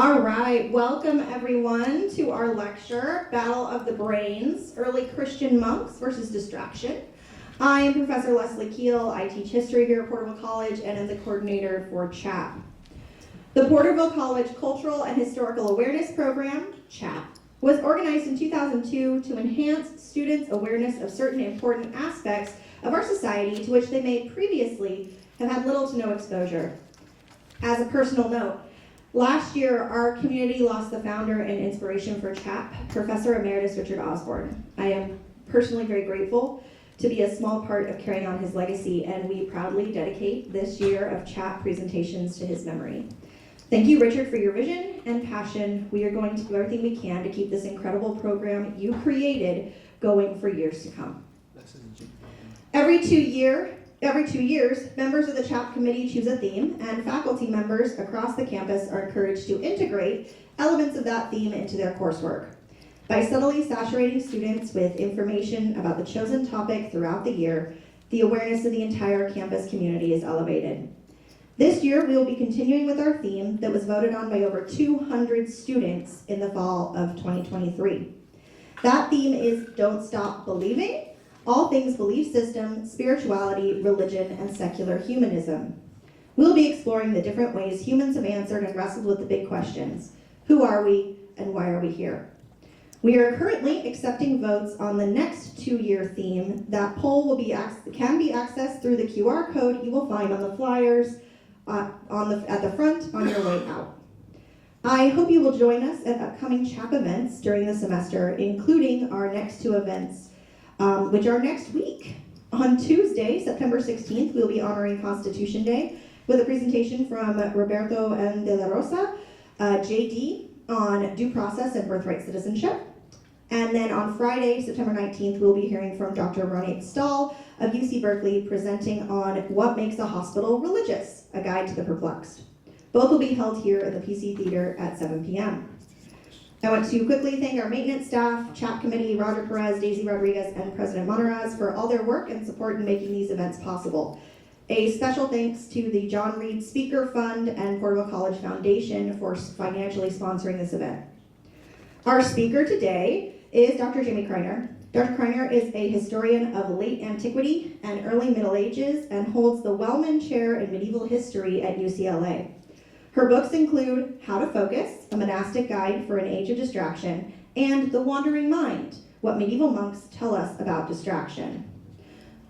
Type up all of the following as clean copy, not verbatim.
All right, welcome everyone to our lecture, Battle of the Brains, Early Christian Monks versus Distraction. I am Professor Leslie Keel. I teach history here at Porterville College and am the coordinator for Chap. The Porterville College Cultural and Historical Awareness Program, Chap, was organized in 2002 to enhance students' awareness of certain important aspects of our society to which they may previously have had little to no exposure. As a personal note, last year, our community lost the founder and inspiration for Chap, Professor Emeritus Richard Osborne. I am personally very grateful to be a small part of carrying on his legacy, and we proudly dedicate this year of Chap presentations to his memory. Thank you, Richard, for your vision and passion. We are going to do everything we can to keep this incredible program you created going for years to come. Every two years, members of the Chap committee choose a theme, and faculty members across the campus are encouraged to integrate elements of that theme into their coursework. By subtly saturating students with information about the chosen topic throughout the year, the awareness of the entire campus community is elevated. This year, we will be continuing with our theme that was voted on by over 200 students in the fall of 2023. That theme is Don't Stop Believing, all things belief system, spirituality, religion, and secular humanism. We'll be exploring the different ways humans have answered and wrestled with the big questions. Who are we, and why are we here? We are currently accepting votes on the next two-year theme. That poll can be accessed through the QR code you will find on the flyers at the front on your way out. I hope you will join us at upcoming Chap events during the semester, including our next two events, which are next week. On Tuesday, September 16th, we'll be honoring Constitution Day with a presentation from Roberto and de la Rosa, JD, on due process and birthright citizenship. And then on Friday, September 19th, we'll be hearing from Dr. Ronit Stahl of UC Berkeley presenting on What Makes a Hospital Religious, a Guide to the Perplexed. Both will be held here at the PC Theater at 7 p.m. I want to quickly thank our maintenance staff, Chap Committee, Roger Perez, Daisy Rodriguez, and President Monteraz for all their work and support in making these events possible. A special thanks to the John Reed Speaker Fund and Porterville College Foundation for financially sponsoring this event. Our speaker today is Dr. Jaime Kriener. Dr. Kriener is a historian of late antiquity and early Middle Ages and holds the Wellman Chair in Medieval History at UCLA. Her books include How to Focus, a monastic guide for an age of distraction, and The Wandering Mind, what medieval monks tell us about distraction.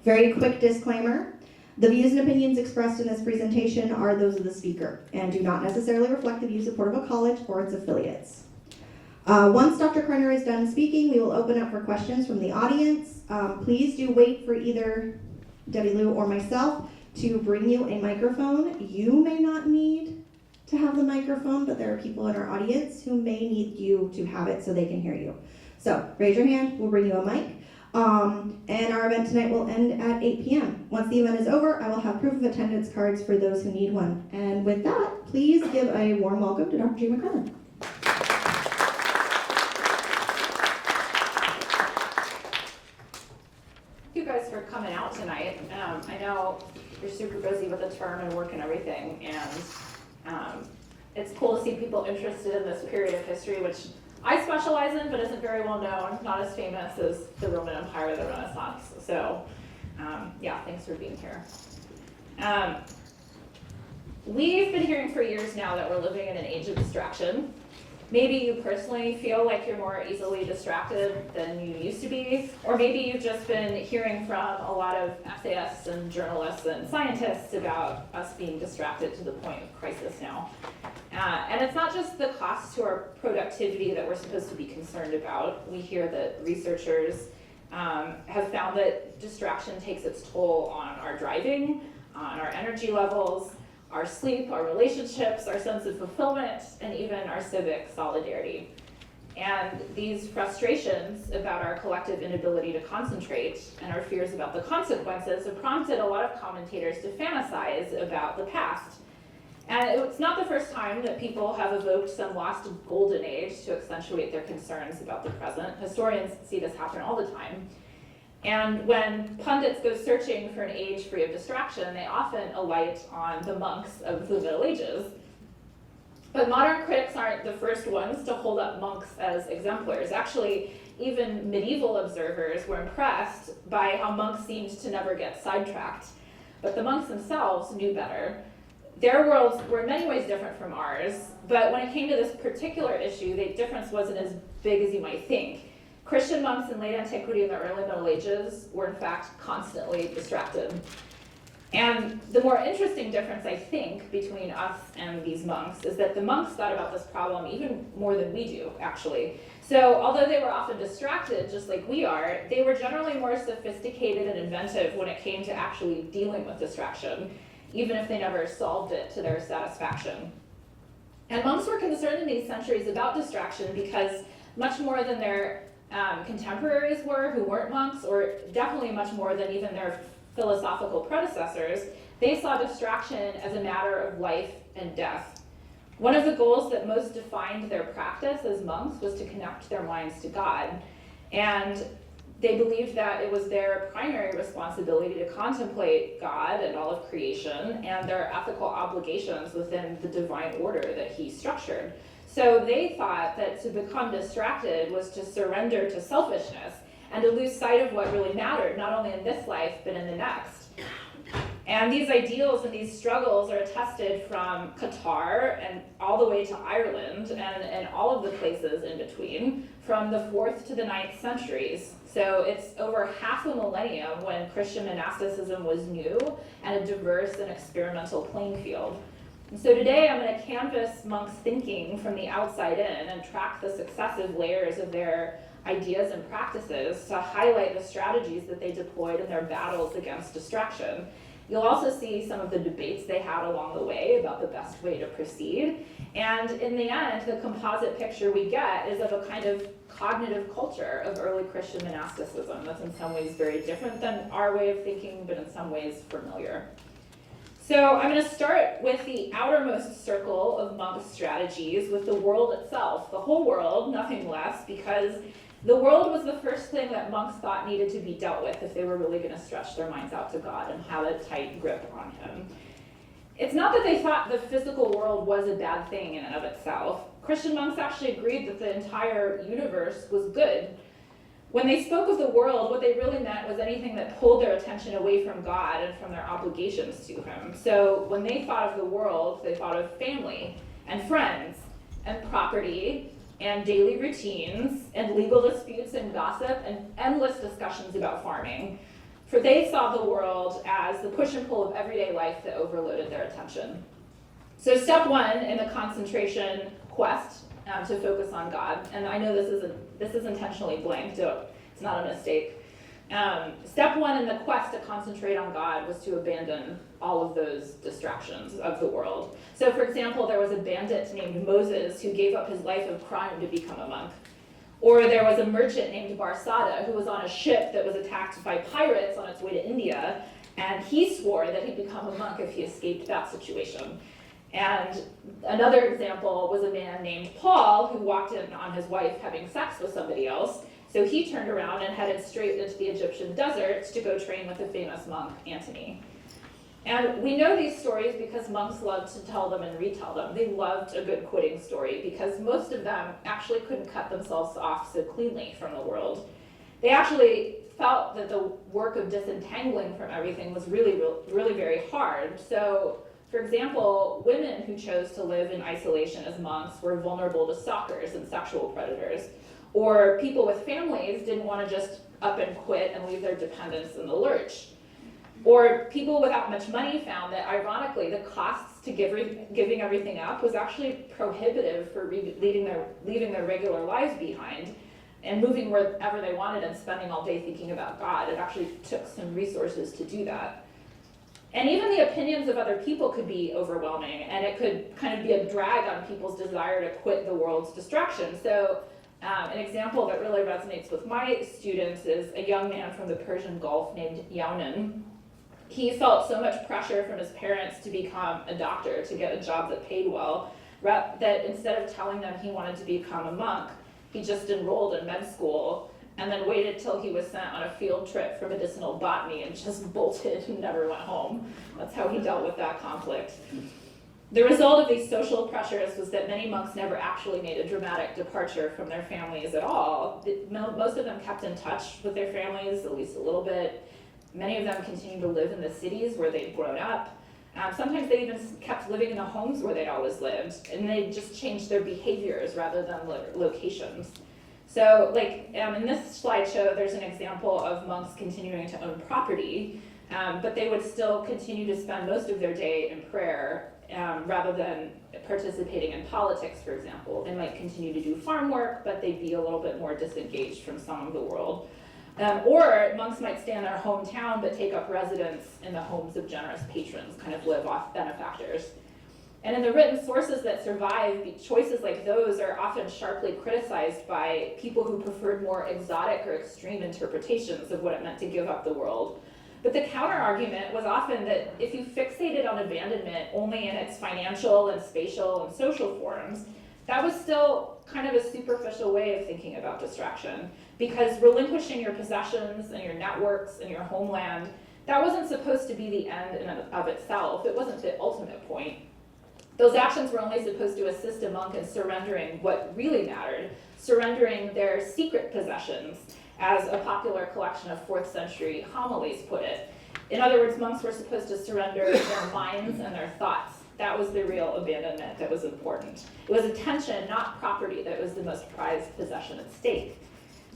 Very quick disclaimer, the views and opinions expressed in this presentation are those of the speaker and do not necessarily reflect the views of Porterville College or its affiliates. Once Dr. Kriener is done speaking, we will open up for questions from the audience. Please do wait for either Debbie Lou or myself to bring you a microphone. You may not need to have the microphone, but there are people in our audience who may need you to have it so they can hear you. So raise your hand, we'll bring you a mic. And our event tonight will end at 8 p.m. Once the event is over, I will have proof of attendance cards for those who need one. And with that, please give a warm welcome to Dr. Jaime Kriener. Thank you guys for coming out tonight. I know you're super busy with the term and work and everything, and it's cool to see people interested in this period of history, which I specialize in, but isn't very well known, not as famous as the Roman Empire or the Renaissance. So, yeah, thanks for being here. We've been hearing for years now that we're living in an age of distraction. Maybe you personally feel like you're more easily distracted than you used to be, or maybe you've just been hearing from a lot of essayists and journalists and scientists about us being distracted to the point of crisis now. And it's not just the cost to our productivity that we're supposed to be concerned about. We hear that researchers have found that distraction takes its toll on our driving, on our energy levels, our sleep, our relationships, our sense of fulfillment, and even our civic solidarity. And these frustrations about our collective inability to concentrate and our fears about the consequences have prompted a lot of commentators to fantasize about the past. And it's not the first time that people have evoked some lost golden age to accentuate their concerns about the present. Historians see this happen all the time. And when pundits go searching for an age free of distraction, they often alight on the monks of the Middle Ages. But modern critics aren't the first ones to hold up monks as exemplars. Actually, even medieval observers were impressed by how monks seemed to never get sidetracked. But the monks themselves knew better. Their worlds were in many ways different from ours, but when it came to this particular issue, the difference wasn't as big as you might think. Christian monks in late antiquity and the early Middle Ages were in fact constantly distracted. And the more interesting difference, I think, between us and these monks is that the monks thought about this problem even more than we do, actually. So although they were often distracted, just like we are, they were generally more sophisticated and inventive when it came to actually dealing with distraction, even if they never solved it to their satisfaction. And monks were concerned in these centuries about distraction because much more than their contemporaries were who weren't monks, or definitely much more than even their philosophical predecessors, they saw distraction as a matter of life and death. One of the goals that most defined their practice as monks was to connect their minds to God. And they believed that it was their primary responsibility to contemplate God and all of creation and their ethical obligations within the divine order that he structured. So they thought that to become distracted was to surrender to selfishness and to lose sight of what really mattered, not only in this life, but in the next. And these ideals and these struggles are attested from Qatar and all the way to Ireland and all of the places in between, from the 4th to the 9th centuries. So it's over half a millennium when Christian monasticism was new and a diverse and experimental playing field. And so today I'm going to canvass monks' thinking from the outside in and track the successive layers of their ideas and practices to highlight the strategies that they deployed in their battles against distraction. You'll also see some of the debates they had along the way about the best way to proceed. And in the end, the composite picture we get is of a kind of cognitive culture of early Christian monasticism that's in some ways very different than our way of thinking, but in some ways familiar. So I'm going to start with the outermost circle of monk strategies with the world itself, the whole world, nothing less, because the world was the first thing that monks thought needed to be dealt with if they were really going to stretch their minds out to God and have a tight grip on him. It's not that they thought the physical world was a bad thing in and of itself. Christian monks actually agreed that the entire universe was good. When they spoke of the world, what they really meant was anything that pulled their attention away from God and from their obligations to him. So when they thought of the world, they thought of family and friends and property and daily routines and legal disputes and gossip and endless discussions about farming. For they saw the world as the push and pull of everyday life that overloaded their attention. So step one in the concentration quest to focus on God, and I know this is intentionally blank, so it's not a mistake. Step one in the quest to concentrate on God was to abandon all of those distractions of the world. So for example, there was a bandit named Moses who gave up his life of crime to become a monk. Or there was a merchant named Barsada who was on a ship that was attacked by pirates on its way to India, and he swore that he'd become a monk if he escaped that situation. And another example was a man named Paul who walked in on his wife having sex with somebody else. So he turned around and headed straight into the Egyptian deserts to go train with the famous monk Antony. And we know these stories because monks loved to tell them and retell them. They loved a good quitting story because most of them actually couldn't cut themselves off so cleanly from the world. They actually felt that the work of disentangling from everything was really very hard. So, for example, women who chose to live in isolation as monks were vulnerable to stalkers and sexual predators. Or people with families didn't want to just up and quit and leave their dependents in the lurch. Or people without much money found that, ironically, the costs to giving everything up was actually prohibitive for leaving their regular lives behind and moving wherever they wanted and spending all day thinking about God. It actually took some resources to do that. And even the opinions of other people could be overwhelming, and it could kind of be a drag on people's desire to quit the world's distractions. So an example that really resonates with my students is a young man from the Persian Gulf named Yaunan. He felt so much pressure from his parents to become a doctor, to get a job that paid well, that instead of telling them he wanted to become a monk, he just enrolled in med school and then waited till he was sent on a field trip for medicinal botany and just bolted and never went home. That's how he dealt with that conflict. The result of these social pressures was that many monks never actually made a dramatic departure from their families at all. Most of them kept in touch with their families, at least a little bit. Many of them continued to live in the cities where they'd grown up. Sometimes they even kept living in the homes where they'd always lived, and they just changed their behaviors rather than locations. So, in this slideshow, there's an example of monks continuing to own property, but they would still continue to spend most of their day in prayer rather than participating in politics, for example. They might continue to do farm work, but they'd be a little bit more disengaged from some of the world. Or monks might stay in their hometown but take up residence in the homes of generous patrons, kind of live off benefactors. And in the written sources that survive, choices like those are often sharply criticized by people who preferred more exotic or extreme interpretations of what it meant to give up the world. But the counter-argument was often that if you fixated on abandonment only in its financial and spatial and social forms, that was still kind of a superficial way of thinking about distraction, because relinquishing your possessions and your networks and your homeland, that wasn't supposed to be the end in and of itself. It wasn't the ultimate point. Those actions were only supposed to assist a monk in surrendering what really mattered, surrendering their secret possessions, as a popular collection of 4th century homilies put it. In other words, monks were supposed to surrender their minds and their thoughts. That was the real abandonment that was important. It was attention, not property, that was the most prized possession at stake.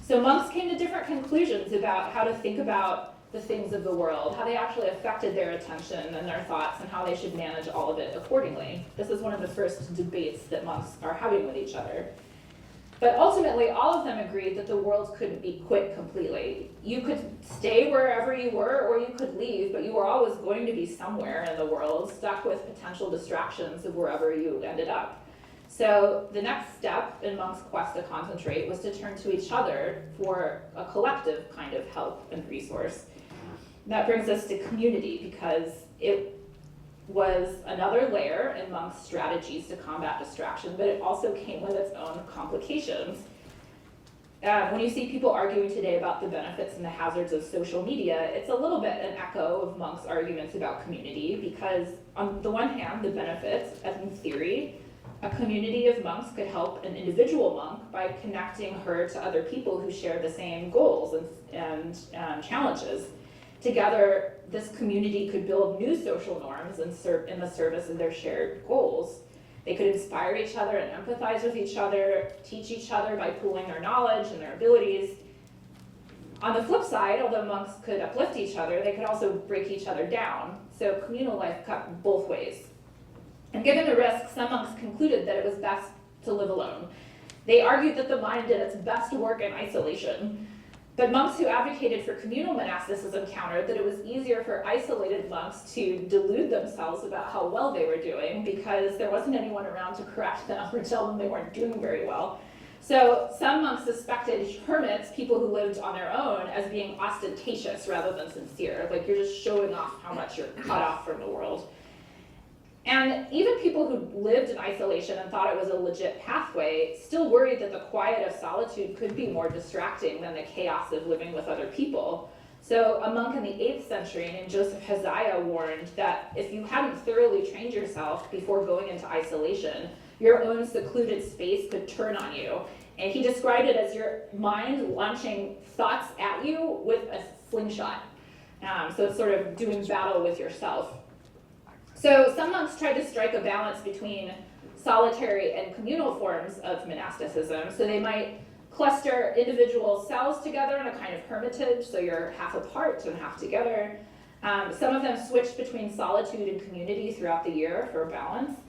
So monks came to different conclusions about how to think about the things of the world, how they actually affected their attention and their thoughts, and how they should manage all of it accordingly. This is one of the first debates that monks are having with each other. But ultimately, all of them agreed that the world couldn't be quit completely. You could stay wherever you were, or you could leave, but you were always going to be somewhere in the world, stuck with potential distractions of wherever you ended up. So the next step in monks' quest to concentrate was to turn to each other for a collective kind of help and resource. That brings us to community, because it was another layer in monks' strategies to combat distraction, but it also came with its own complications. When you see people arguing today about the benefits and the hazards of social media, it's a little bit an echo of monks' arguments about community, because on the one hand, the benefits, as in theory, a community of monks could help an individual monk by connecting her to other people who share the same goals and challenges. Together, this community could build new social norms and serve in the service of their shared goals. They could inspire each other and empathize with each other, teach each other by pooling their knowledge and their abilities. On the flip side, although monks could uplift each other, they could also break each other down. So communal life cut both ways. And given the risk, some monks concluded that it was best to live alone. They argued that the mind did its best work in isolation. But monks who advocated for communal monasticism countered that it was easier for isolated monks to delude themselves about how well they were doing, because there wasn't anyone around to correct them or tell them they weren't doing very well. So some monks suspected hermits, people who lived on their own, as being ostentatious rather than sincere. Like, you're just showing off how much you're cut off from the world. And even people who lived in isolation and thought it was a legit pathway still worried that the quiet of solitude could be more distracting than the chaos of living with other people. So a monk in the 8th century named Joseph Hezekiah warned that if you hadn't thoroughly trained yourself before going into isolation, your own secluded space could turn on you. And he described it as your mind launching thoughts at you with a slingshot. So it's sort of doing battle with yourself. So some monks tried to strike a balance between solitary and communal forms of monasticism. So they might cluster individual cells together in a kind of hermitage, so you're half apart and half together. Some of them switched between solitude and community throughout the year for balance.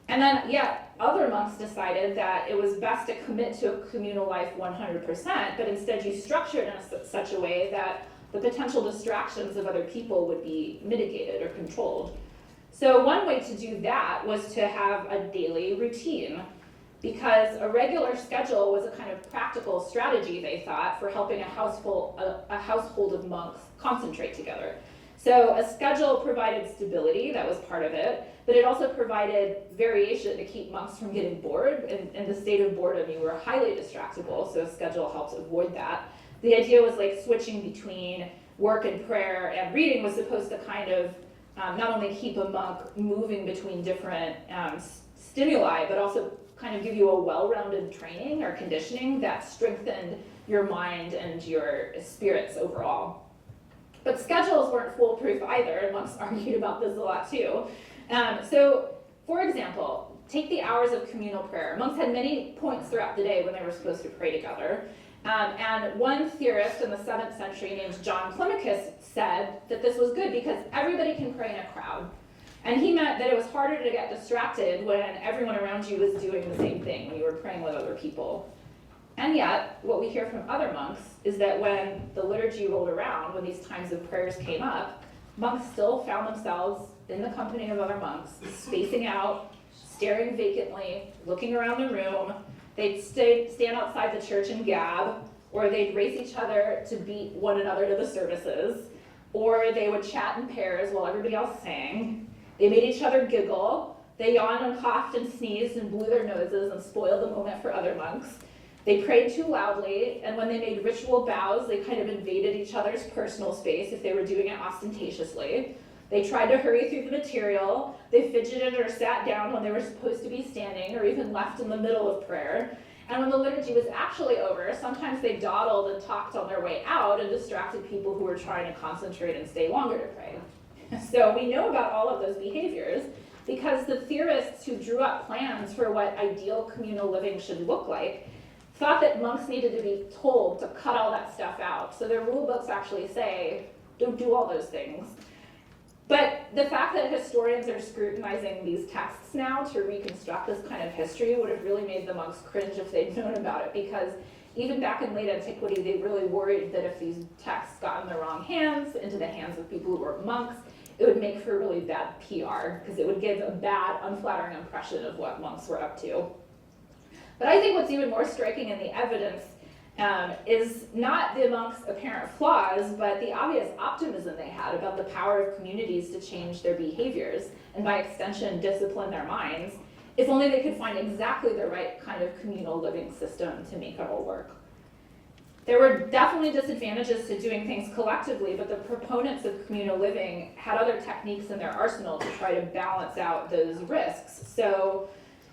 And then yet other monks decided that it was best to commit to a communal life 100%, but instead you structured in such a way that the potential distractions of other people would be mitigated or controlled. So one way to do that was to have a daily routine, because a regular schedule was a kind of practical strategy, they thought, for helping a household of monks concentrate together. So a schedule provided stability, that was part of it, but it also provided variation to keep monks from getting bored. In the state of boredom, you were highly distractible, so a schedule helped avoid that. The idea was like switching between work and prayer, and reading was supposed to kind of not only keep a monk moving between different stimuli, but also kind of give you a well-rounded training or conditioning that strengthened your mind and your spirits overall. But schedules weren't foolproof either, and monks argued about this a lot too. So, for example, take the hours of communal prayer. Monks had many points throughout the day when they were supposed to pray together. And one theorist in the 7th century named John Climacus said that this was good because everybody can pray in a crowd. And he meant that it was harder to get distracted when everyone around you was doing the same thing, when you were praying with other people. And yet, what we hear from other monks is that when the liturgy rolled around, when these times of prayers came up, monks still found themselves in the company of other monks, spacing out, staring vacantly, looking around the room. They'd stand outside the church and gab, or they'd race each other to beat one another to the services, or they would chat in pairs while everybody else sang. They made each other giggle. They yawned and coughed and sneezed and blew their noses and spoiled the moment for other monks. They prayed too loudly, and when they made ritual bows, they kind of invaded each other's personal space if they were doing it ostentatiously. They tried to hurry through the material. They fidgeted or sat down when they were supposed to be standing, or even left in the middle of prayer. And when the liturgy was actually over, sometimes they dawdled and talked on their way out and distracted people who were trying to concentrate and stay longer to pray. So we know about all of those behaviors because the theorists who drew up plans for what ideal communal living should look like thought that monks needed to be told to cut all that stuff out. So their rule books actually say, don't do all those things. But the fact that historians are scrutinizing these texts now to reconstruct this kind of history would have really made the monks cringe if they'd known about it, because even back in late antiquity, they really worried that if these texts got in the wrong hands, into the hands of people who were monks, it would make for really bad PR, because it would give a bad, unflattering impression of what monks were up to. But I think what's even more striking in the evidence is not the monks' apparent flaws, but the obvious optimism they had about the power of communities to change their behaviors, and by extension, discipline their minds, if only they could find exactly the right kind of communal living system to make it all work. There were definitely disadvantages to doing things collectively, but the proponents of communal living had other techniques in their arsenal to try to balance out those risks. So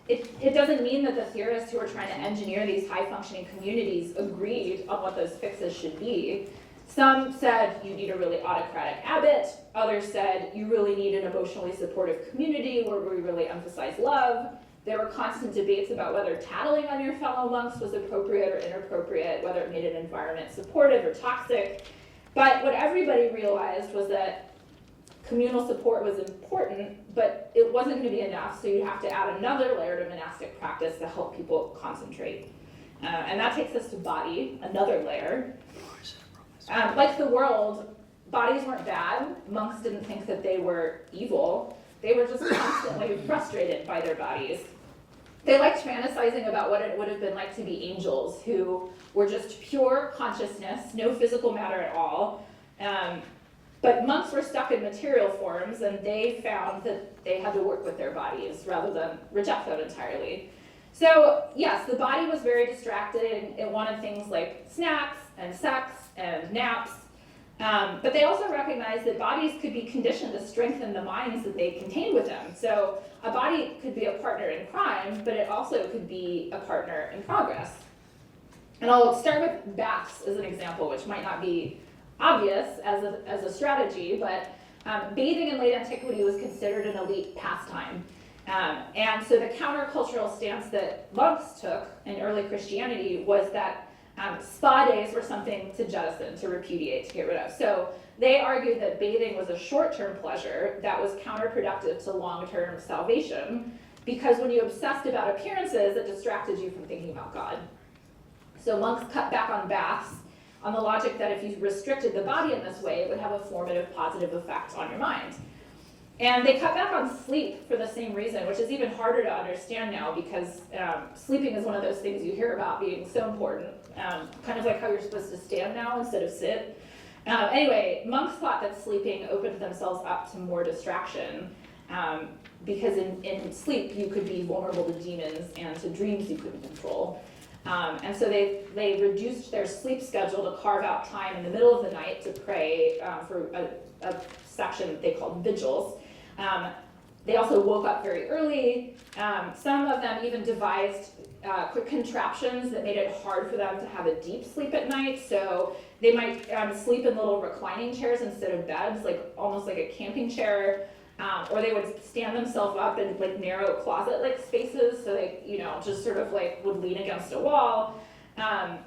it doesn't mean that the theorists who were trying to engineer these high-functioning communities agreed on what those fixes should be. Some said you need a really autocratic abbot. Others said you really need an emotionally supportive community where we really emphasize love. There were constant debates about whether tattling on your fellow monks was appropriate or inappropriate, whether it made an environment supportive or toxic. But what everybody realized was that communal support was important, but it wasn't going to be enough, so you'd have to add another layer to monastic practice to help people concentrate. And that takes us to body, another layer. Like the world, bodies weren't bad. Monks didn't think that they were evil. They were just constantly frustrated by their bodies. They liked fantasizing about what it would have been like to be angels, who were just pure consciousness, no physical matter at all. But monks were stuck in material forms, and they found that they had to work with their bodies rather than reject them entirely. So yes, the body was very distracted. It wanted things like snacks and sex and naps. But they also recognized that bodies could be conditioned to strengthen the minds that they contained with them. So a body could be a partner in crime, but it also could be a partner in progress. And I'll start with baths as an example, which might not be obvious as a strategy, but bathing in late antiquity was considered an elite pastime. And so the countercultural stance that monks took in early Christianity was that spa days were something to jettison, to repudiate, to get rid of. So they argued that bathing was a short-term pleasure that was counterproductive to long-term salvation, because when you obsessed about appearances, it distracted you from thinking about God. So monks cut back on baths on the logic that if you restricted the body in this way, it would have a formative positive effect on your mind. And they cut back on sleep for the same reason, which is even harder to understand now, because sleeping is one of those things you hear about being so important, kind of like how you're supposed to stand now instead of sit. Anyway, monks thought that sleeping opened themselves up to more distraction, because in sleep you could be vulnerable to demons and to dreams you couldn't control. And so they reduced their sleep schedule to carve out time in the middle of the night to pray for a section that they called vigils. They also woke up very early. Some of them even devised quick contraptions that made it hard for them to have a deep sleep at night. So they might sleep in little reclining chairs instead of beds, like almost like a camping chair. Or they would stand themselves up in like narrow closet-like spaces, so they, just sort of like would lean against a wall.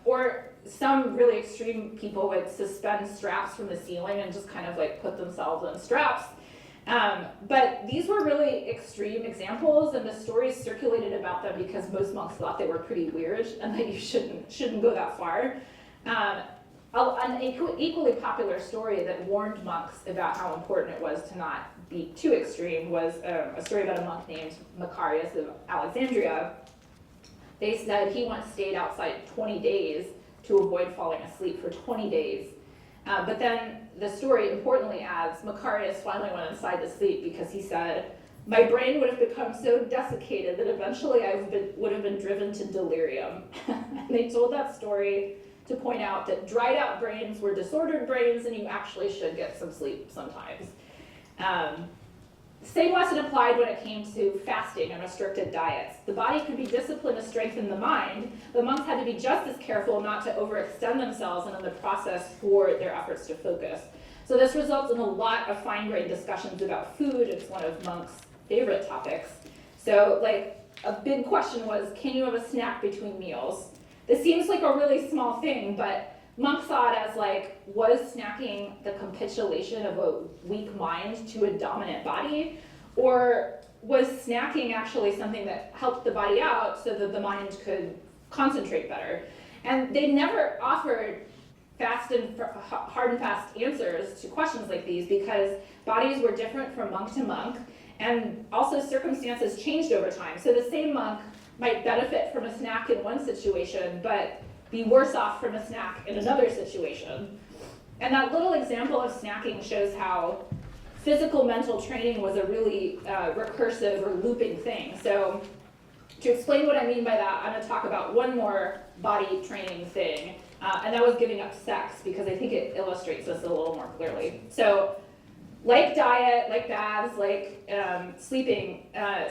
Or some really extreme people would suspend straps from the ceiling and just kind of like put themselves in straps. But these were really extreme examples, and the stories circulated about them because most monks thought they were pretty weird and that you shouldn't go that far. An equally popular story that warned monks about how important it was to not be too extreme was a story about a monk named Macarius of Alexandria. They said he once stayed outside 20 days to avoid falling asleep for 20 days. But then the story importantly adds, Macarius finally went inside to sleep because he said, "My brain would have become so desiccated that eventually I would have been driven to delirium." And they told that story to point out that dried out brains were disordered brains and you actually should get some sleep sometimes. Same lesson applied when it came to fasting and restricted diets. The body could be disciplined to strengthen the mind, but monks had to be just as careful not to overextend themselves and in the process thwart their efforts to focus. So this results in a lot of fine-grained discussions about food. It's one of monks' favorite topics. So like a big question was, can you have a snack between meals? This seems like a really small thing, but monks saw it as like, was snacking the capitulation of a weak mind to a dominant body? Or was snacking actually something that helped the body out so that the mind could concentrate better? And they never offered hard and fast answers to questions like these because bodies were different from monk to monk, and also circumstances changed over time. So the same monk might benefit from a snack in one situation, but be worse off from a snack in another situation. And that little example of snacking shows how physical mental training was a really recursive or looping thing. So to explain what I mean by that, I'm going to talk about one more body training thing, and that was giving up sex, because I think it illustrates this a little more clearly. So like diet, like baths, like sleeping,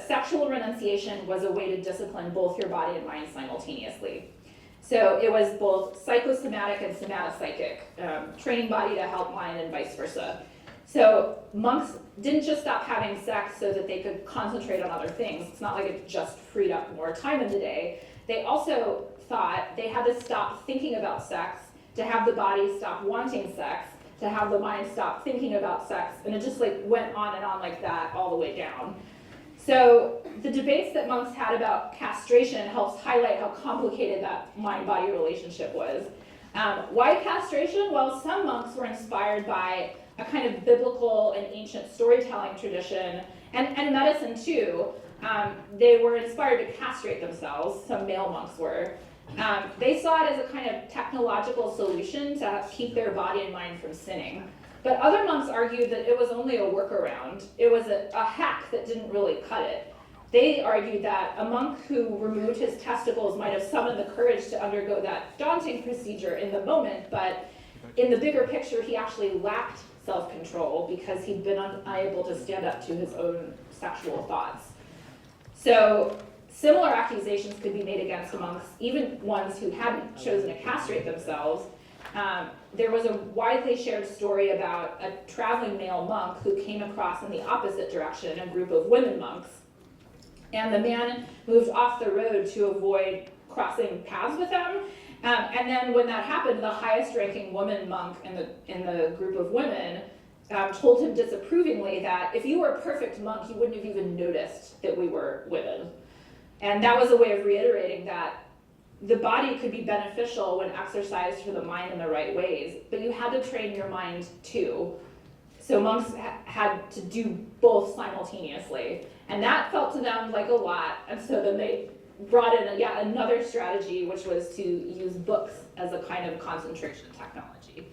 sexual renunciation was a way to discipline both your body and mind simultaneously. So it was both psychosomatic and somatopsychic, training body to help mind and vice versa. So monks didn't just stop having sex so that they could concentrate on other things. It's not like it just freed up more time in the day. They also thought they had to stop thinking about sex to have the body stop wanting sex, to have the mind stop thinking about sex, and it just like went on and on like that all the way down. So the debates that monks had about castration helps highlight how complicated that mind-body relationship was. Why castration? Well, some monks were inspired by a kind of biblical and ancient storytelling tradition, and medicine too. They were inspired to castrate themselves, some male monks were. They saw it as a kind of technological solution to keep their body and mind from sinning. But other monks argued that it was only a workaround. It was a hack that didn't really cut it. They argued that a monk who removed his testicles might have summoned the courage to undergo that daunting procedure in the moment, but in the bigger picture, he actually lacked self-control because he'd been unable to stand up to his own sexual thoughts. So similar accusations could be made against monks, even ones who hadn't chosen to castrate themselves. There was a widely shared story about a traveling male monk who came across in the opposite direction a group of women monks. And the man moved off the road to avoid crossing paths with them. And then when that happened, the highest ranking woman monk in the group of women told him disapprovingly that if you were a perfect monk, you wouldn't have even noticed that we were women. And that was a way of reiterating that the body could be beneficial when exercised for the mind in the right ways, but you had to train your mind too. So monks had to do both simultaneously. And that felt to them like a lot. And so then they brought in yet another strategy, which was to use books as a kind of concentration technology.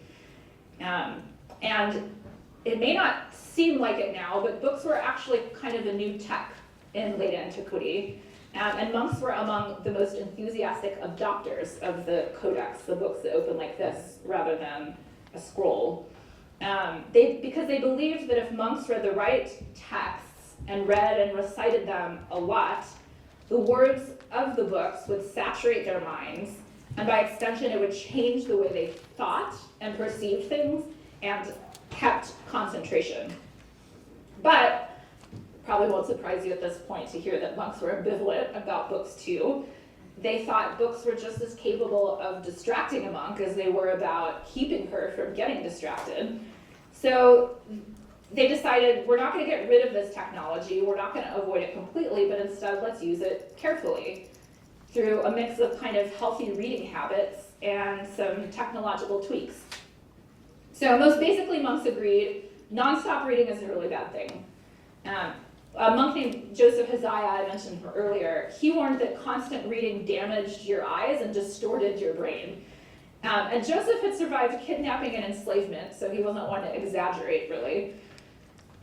And it may not seem like it now, but books were actually kind of a new tech in late antiquity. And monks were among the most enthusiastic adopters of the codex, the books that open like this rather than a scroll. Because they believed that if monks read the right texts and read and recited them a lot, the words of the books would saturate their minds, and by extension, it would change the way they thought and perceived things and kept concentration. But probably won't surprise you at this point to hear that monks were ambivalent about books too. They thought books were just as capable of distracting a monk as they were about keeping her from getting distracted. So they decided, we're not going to get rid of this technology, we're not going to avoid it completely, but instead let's use it carefully through a mix of kind of healthy reading habits and some technological tweaks. So most basically, monks agreed nonstop reading is a really bad thing. A monk named Joseph Haziah, I mentioned earlier, he warned that constant reading damaged your eyes and distorted your brain. And Joseph had survived kidnapping and enslavement, so he wasn't one to exaggerate, really.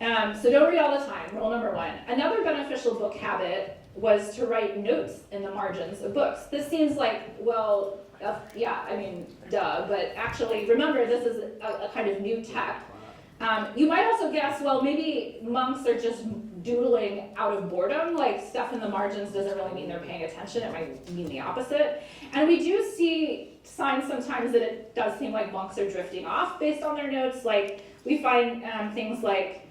So don't read all the time, rule number one. Another beneficial book habit was to write notes in the margins of books. This seems like, well, yeah, I mean, duh, but actually, remember, this is a kind of new tech. You might also guess, well, maybe monks are just doodling out of boredom, like stuff in the margins doesn't really mean they're paying attention, it might mean the opposite. And we do see signs sometimes that it does seem like monks are drifting off based on their notes. Like we find things like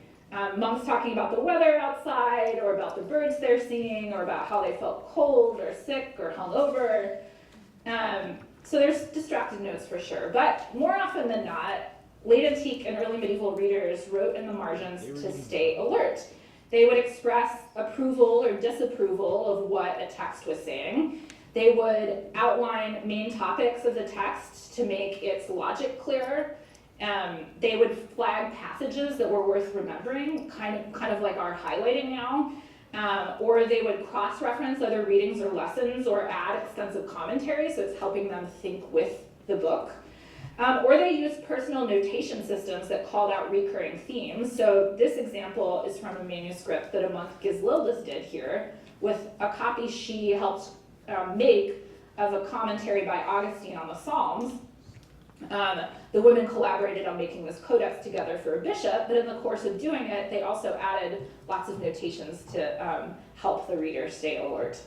monks talking about the weather outside, or about the birds they're seeing, or about how they felt cold or sick or hungover. So there's distracted notes for sure, but more often than not, late antique and early medieval readers wrote in the margins to stay alert. They would express approval or disapproval of what a text was saying. They would outline main topics of the text to make its logic clearer. They would flag passages that were worth remembering, kind of like our highlighting now. Or they would cross-reference other readings or lessons, or add extensive commentary, so it's helping them think with the book. Or they used personal notation systems that called out recurring themes. So this example is from a manuscript that a monk Gislildis did here, with a copy she helped make of a commentary by Augustine on the Psalms. The women collaborated on making this codex together for a bishop, but in the course of doing it, they also added lots of notations to help the reader stay alert.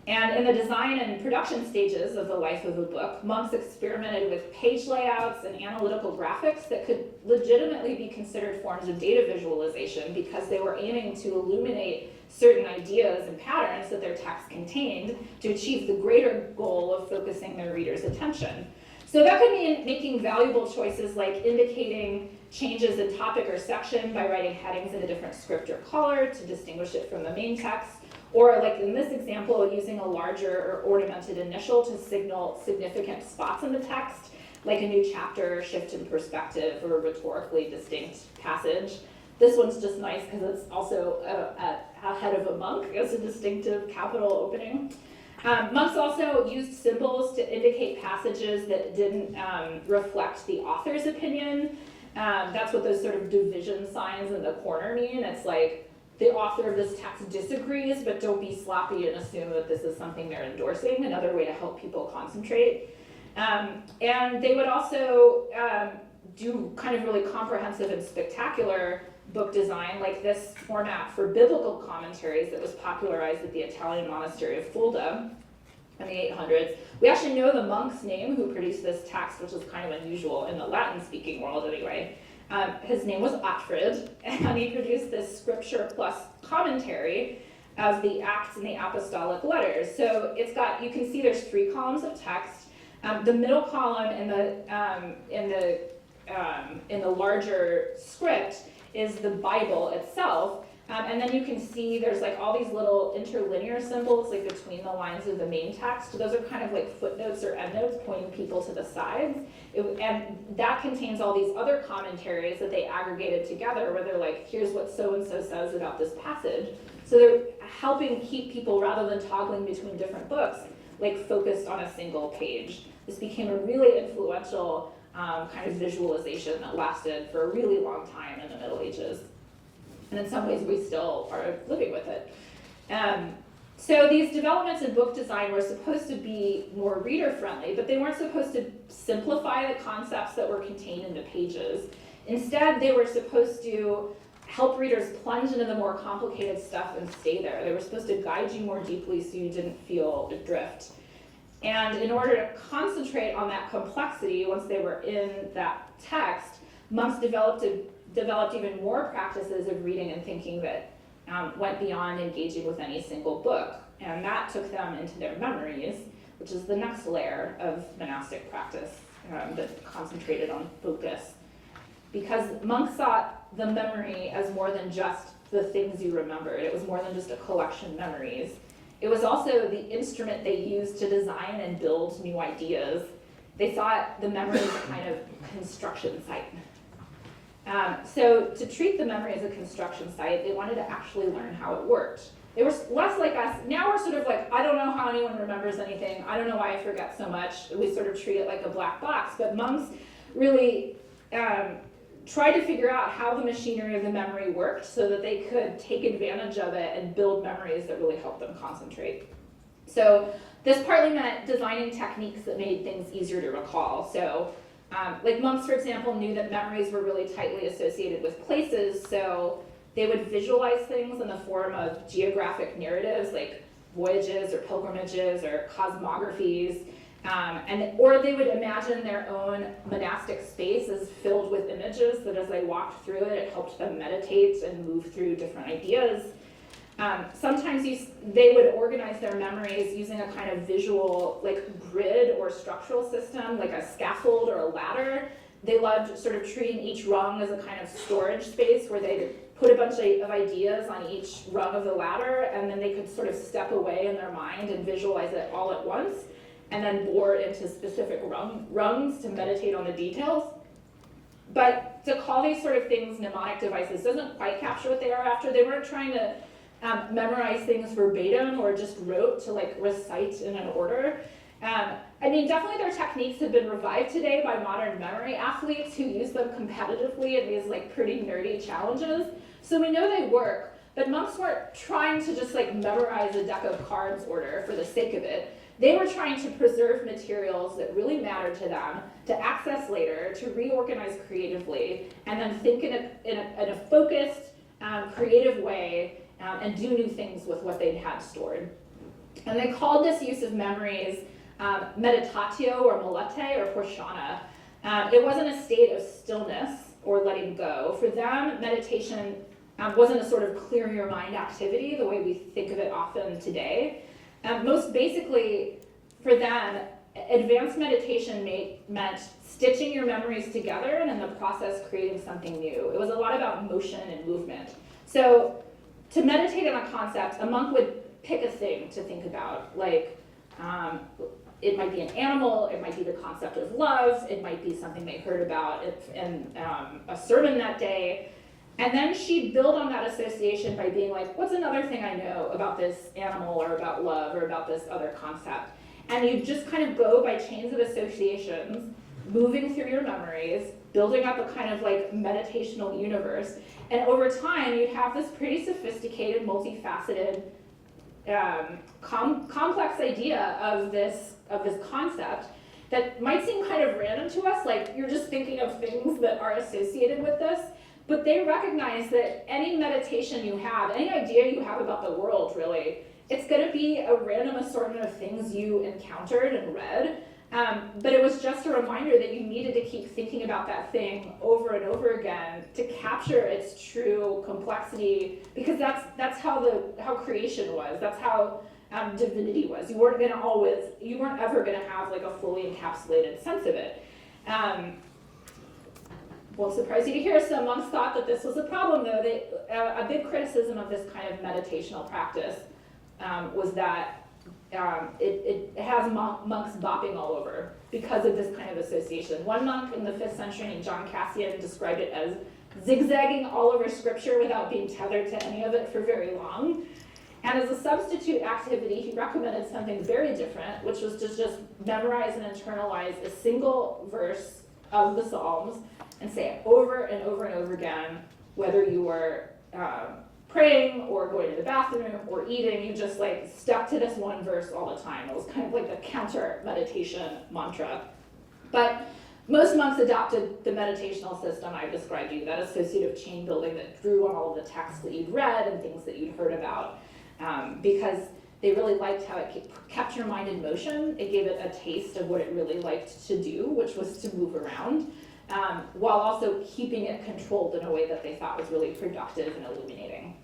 And in the design and production stages of the life of a book, monks experimented with page layouts and analytical graphics that could legitimately be considered forms of data visualization, because they were aiming to illuminate certain ideas and patterns that their text contained to achieve the greater goal of focusing their reader's attention. So that could mean making valuable choices like indicating changes in topic or section by writing headings in a different script or color to distinguish it from the main text. Or like in this example, using a larger or ornamented initial to signal significant spots in the text, like a new chapter, shift in perspective, or a rhetorically distinct passage. This one's just nice because it's also a head of a monk as a distinctive capital opening. Monks also used symbols to indicate passages that didn't reflect the author's opinion. That's what those sort of division signs in the corner mean. It's like, the author of this text disagrees, but don't be sloppy and assume that this is something they're endorsing, another way to help people concentrate. And they would also do kind of really comprehensive and spectacular book design, like this format for biblical commentaries that was popularized at the Italian monastery of Fulda in the 800s. We actually know the monk's name who produced this text, which is kind of unusual in the Latin-speaking world anyway. His name was Ottfried, and he produced this scripture plus commentary of the Acts and the Apostolic Letters. So it's got, you can see there's 3 columns of text. The middle column in the larger script is the Bible itself, and then you can see there's like all these little interlinear symbols like between the lines of the main text. Those are kind of like footnotes or endnotes pointing people to the sides. And that contains all these other commentaries that they aggregated together where they're like, here's what so-and-so says about this passage. So they're helping keep people, rather than toggling between different books, like focused on a single page. This became a really influential kind of visualization that lasted for a really long time in the Middle Ages. And in some ways we still are living with it. So these developments in book design were supposed to be more reader friendly, but they weren't supposed to simplify the concepts that were contained in the pages. Instead, they were supposed to help readers plunge into the more complicated stuff and stay there. They were supposed to guide you more deeply so you didn't feel adrift. And in order to concentrate on that complexity, once they were in that text, monks developed even more practices of reading and thinking that went beyond engaging with any single book. And that took them into their memories, which is the next layer of monastic practice that concentrated on focus. Because monks saw the memory as more than just the things you remembered. It was more than just a collection of memories. It was also the instrument they used to design and build new ideas. They thought the memory as a kind of construction site. So to treat the memory as a construction site, they wanted to actually learn how it worked. They were less like us. Now we're sort of like, I don't know how anyone remembers anything. I don't know why I forget so much. We sort of treat it like a black box. But monks really tried to figure out how the machinery of the memory worked so that they could take advantage of it and build memories that really helped them concentrate. So this partly meant designing techniques that made things easier to recall. So like monks, for example, knew that memories were really tightly associated with places, so they would visualize things in the form of geographic narratives like voyages or pilgrimages or cosmographies, or they would imagine their own monastic space as filled with images that as they walked through it, it helped them meditate and move through different ideas. Sometimes they would organize their memories using a kind of visual, like grid or structural system, like a scaffold or a ladder. They loved sort of treating each rung as a kind of storage space where they put a bunch of ideas on each rung of the ladder, and then they could sort of step away in their mind and visualize it all at once, and then bore into specific rungs to meditate on the details. But to call these sort of things mnemonic devices doesn't quite capture what they are after. They weren't trying to memorize things verbatim or just rote to like recite in an order. I mean, definitely their techniques have been revived today by modern memory athletes who use them competitively in these like pretty nerdy challenges. So we know they work, but monks weren't trying to just like memorize a deck of cards order for the sake of it. They were trying to preserve materials that really mattered to them, to access later, to reorganize creatively, and then think in a focused, creative way, and do new things with what they'd had stored. And they called this use of memories meditatio or melete or prashana. It wasn't a state of stillness or letting go. For them, meditation wasn't a sort of clear your mind activity the way we think of it often today. Most basically, for them, advanced meditation meant stitching your memories together and in the process creating something new. It was a lot about motion and movement. So to meditate on a concept, a monk would pick a thing to think about, like it might be an animal, it might be the concept of love, it might be something they heard about in a sermon that day. And then she'd build on that association by being like, what's another thing I know about this animal or about love or about this other concept? And you just kind of go by chains of associations, moving through your memories, building up a kind of like meditational universe. And over time, you'd have this pretty sophisticated, multifaceted, complex idea of this concept that might seem kind of random to us, like you're just thinking of things that are associated with this. But they recognize that any meditation you have, any idea you have about the world, really, it's going to be a random assortment of things you encountered and read. But it was just a reminder that you needed to keep thinking about that thing over and over again to capture its true complexity, because that's how creation was. That's how divinity was. You weren't ever going to have like a fully encapsulated sense of it. Won't surprise you to hear some monks thought that this was a problem, though. A big criticism of this kind of meditational practice was that it has monks bopping all over because of this kind of association. One monk in the 5th century named John Cassian described it as zigzagging all over scripture without being tethered to any of it for very long. And as a substitute activity, he recommended something very different, which was to just memorize and internalize a single verse of the Psalms and say it over and over and over again, whether you were praying or going to the bathroom or eating. You just like stuck to this one verse all the time. It was kind of like the counter meditation mantra. But Most monks adopted the meditational system I described to you, that associative chain building that drew on all of the texts that you'd read and things that you'd heard about, because they really liked how it kept your mind in motion. It gave it a taste of what it really liked to do, which was to move around, while also keeping it controlled in a way that they thought was really productive and illuminating.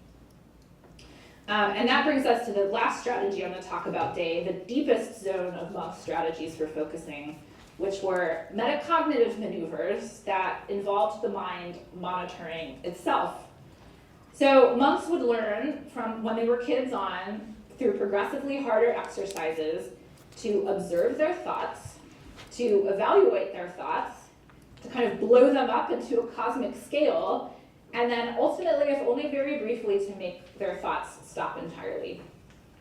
And that brings us to the last strategy I'm going to talk about today, the deepest zone of monk strategies for focusing, which were metacognitive maneuvers that involved the mind monitoring itself. So monks would learn from when they were kids on, through progressively harder exercises, to observe their thoughts, to evaluate their thoughts, to kind of blow them up into a cosmic scale, and then ultimately, if only very briefly, to make their thoughts stop entirely.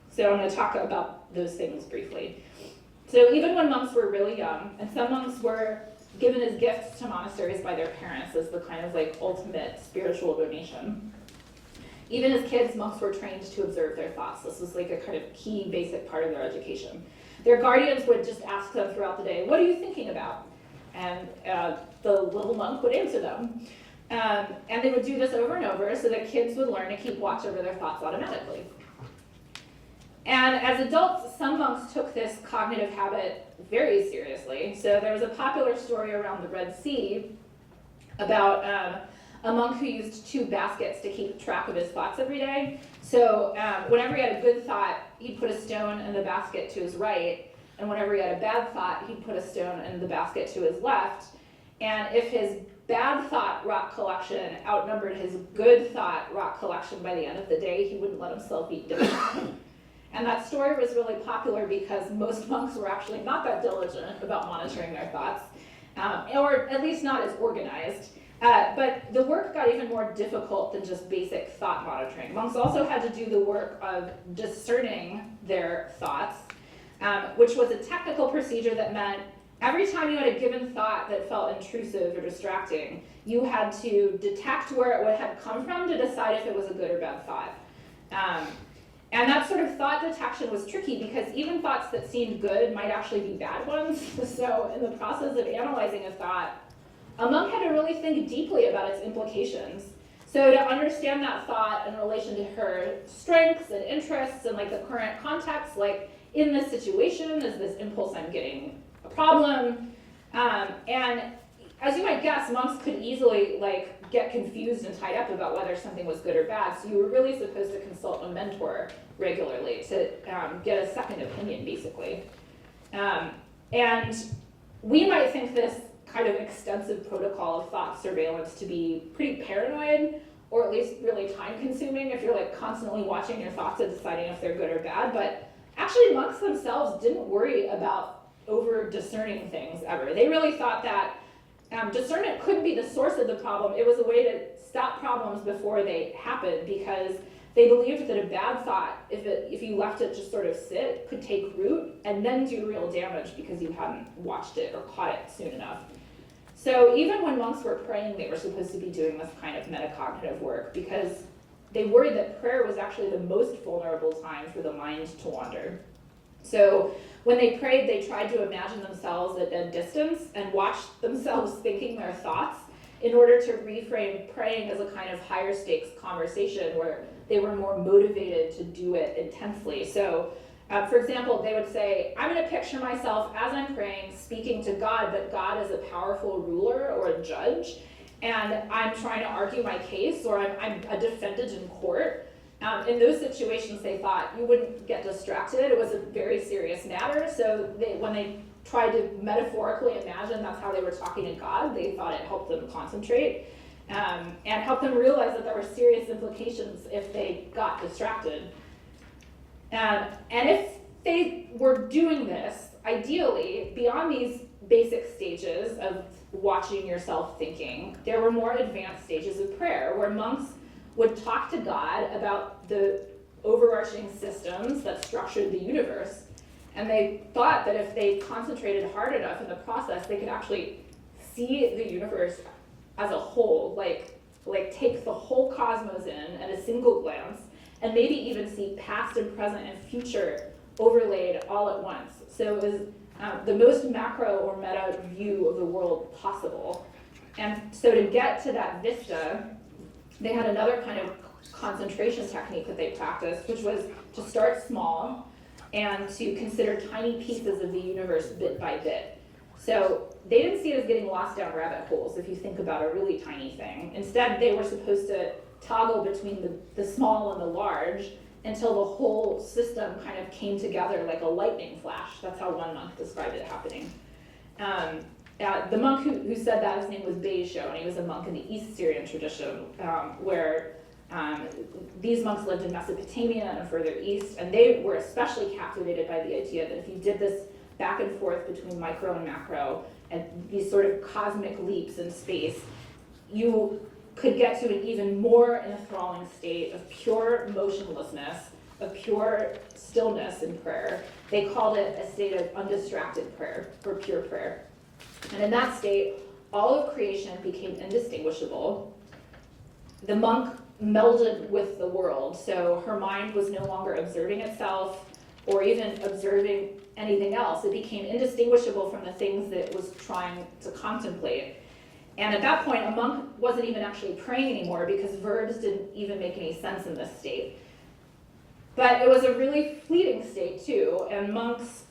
So I'm going to talk about those things briefly. So even when monks were really young, and some monks were given as gifts to monasteries by their parents as the kind of like ultimate spiritual donation, even as kids, monks were trained to observe their thoughts. This was like a kind of key basic part of their education. Their guardians would just ask them throughout the day, "What are you thinking about?" And the little monk would answer them. And they would do this over and over so that kids would learn to keep watch over their thoughts automatically. And as adults, some monks took this cognitive habit very seriously. So there was a popular story around the Red Sea about a monk who used 2 baskets to keep track of his thoughts every day. So whenever he had a good thought, he'd put a stone in the basket to his right, and whenever he had a bad thought, he'd put a stone in the basket to his left. And if his bad thought rock collection outnumbered his good thought rock collection by the end of the day, he wouldn't let himself eat dinner. And that story was really popular because most monks were actually not that diligent about monitoring their thoughts, or at least not as organized. But the work got even more difficult than just basic thought monitoring. Monks also had to do the work of discerning their thoughts, which was a technical procedure that meant every time you had a given thought that felt intrusive or distracting, you had to detect where it had come from to decide if it was a good or bad thought. And that sort of thought detection was tricky because even thoughts that seemed good might actually be bad ones. So in the process of analyzing a thought, a monk had to really think deeply about its implications. So to understand that thought in relation to her strengths and interests and like the current context, like in this situation, is this impulse I'm getting a problem? And as you might guess, monks could easily like get confused and tied up about whether something was good or bad. So you were really supposed to consult a mentor regularly to get a second opinion, basically. And we might think this kind of extensive protocol of thought surveillance to be pretty paranoid, or at least really time-consuming if you're like constantly watching your thoughts and deciding if they're good or bad. But actually, monks themselves didn't worry about over-discerning things ever. They really thought that discernment couldn't be the source of the problem. It was a way to stop problems before they happened, because they believed that a bad thought, if you left it just sort of sit, could take root and then do real damage because you hadn't watched it or caught it soon enough. So even when monks were praying, they were supposed to be doing this kind of metacognitive work because they worried that prayer was actually the most vulnerable time for the mind to wander. So when they prayed, they tried to imagine themselves at a distance and watch themselves thinking their thoughts in order to reframe praying as a kind of higher stakes conversation where they were more motivated to do it intensely. So for example, they would say, I'm going to picture myself as I'm praying, speaking to God, but God is a powerful ruler or a judge, and I'm trying to argue my case, or I'm a defendant in court. In those situations, they thought you wouldn't get distracted. It was a very serious matter. So when they tried to metaphorically imagine that's how they were talking to God, they thought it helped them concentrate and helped them realize that there were serious implications if they got distracted. And if they were doing this, ideally, beyond these basic stages of watching yourself thinking, there were more advanced stages of prayer where monks would talk to God about the overarching systems that structured the universe. And they thought that if they concentrated hard enough in the process, they could actually see the universe as a whole, like take the whole cosmos in at a single glance, and maybe even see past and present and future overlaid all at once. So it was the most macro or meta view of the world possible. And so to get to that vista, they had another kind of concentration technique that they practiced, which was to start small and to consider tiny pieces of the universe bit by bit. So they didn't see it as getting lost down rabbit holes if you think about a really tiny thing. Instead, they were supposed to toggle between the small and the large until the whole system kind of came together like a lightning flash. That's how one monk described it happening. The monk who said that, his name was Bejo, and he was a monk in the East Syrian tradition, where these monks lived in Mesopotamia and further east, and they were especially captivated by the idea that if you did this back and forth between micro and macro, and these sort of cosmic leaps in space, you could get to an even more enthralling state of pure motionlessness, of pure stillness in prayer. They called it a state of undistracted prayer, or pure prayer. And in that state, all of creation became indistinguishable. The monk melded with the world, so her mind was no longer observing itself or even observing anything else. It became indistinguishable from the things that it was trying to contemplate. And at that point, a monk wasn't even actually praying anymore because verbs didn't even make any sense in this state. But it was a really fleeting state too, and monks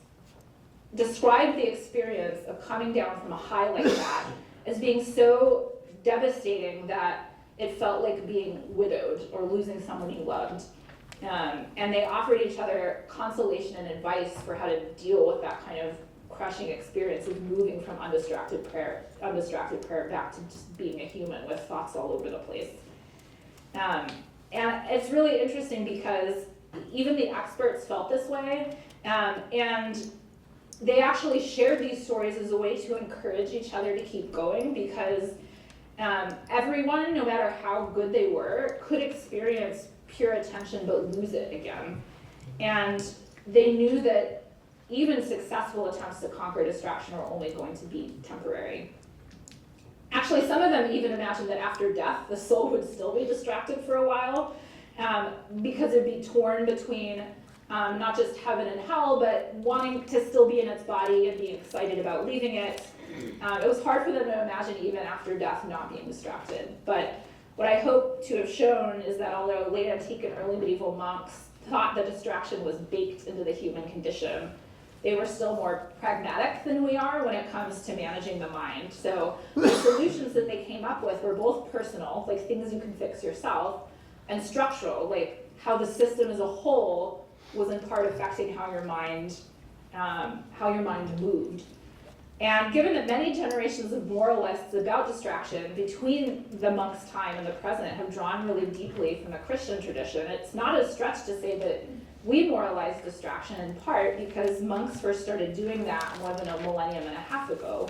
described the experience of coming down from a high like that as being so devastating that it felt like being widowed or losing someone you loved. And they offered each other consolation and advice for how to deal with that kind of crushing experience of moving from undistracted prayer back to just being a human with thoughts all over the place. And it's really interesting because even the experts felt this way, and they actually shared these stories as a way to encourage each other to keep going, because everyone, no matter how good they were, could experience pure attention but lose it again. And they knew that even successful attempts to conquer distraction are only going to be temporary. Actually, some of them even imagined that after death, the soul would still be distracted for a while, because it'd be torn between not just heaven and hell, but wanting to still be in its body and being excited about leaving it. It was hard for them to imagine even after death not being distracted. But what I hope to have shown is that although late antique and early medieval monks thought that distraction was baked into the human condition, they were still more pragmatic than we are when it comes to managing the mind. So the solutions that they came up with were both personal, like things you can fix yourself, and structural, like how the system as a whole was in part affecting how your mind moved. And given that many generations of moralists about distraction between the monk's time and the present have drawn really deeply from the Christian tradition, it's not a stretch to say that we moralize distraction in part because monks first started doing that more than a millennium and a half ago.